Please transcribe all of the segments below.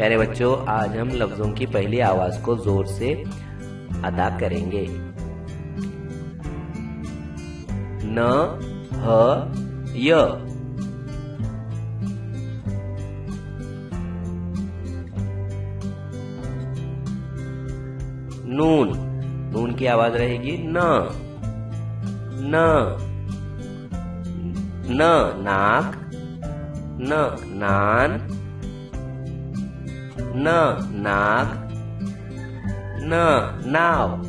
प्यारे बच्चों, आज हम लफ्जों की पहली आवाज को जोर से अदा करेंगे। न, ह, य। नून, नून की आवाज रहेगी न। न, न नाक, न नान, न नाग, न नाव।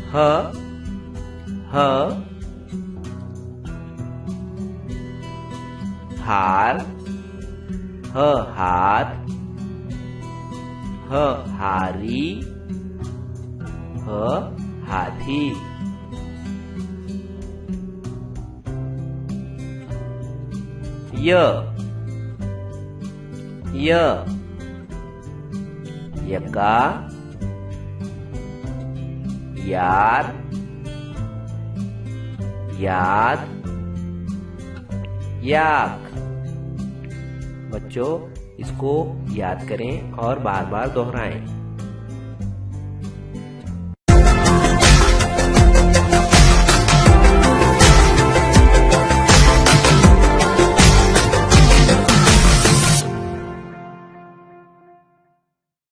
ह, ह हार, ह हाथ, ह हारी, ह हाथी। य, य यका, यार, याद, याक। बच्चों, इसको याद करें और बार बार दोहराएं।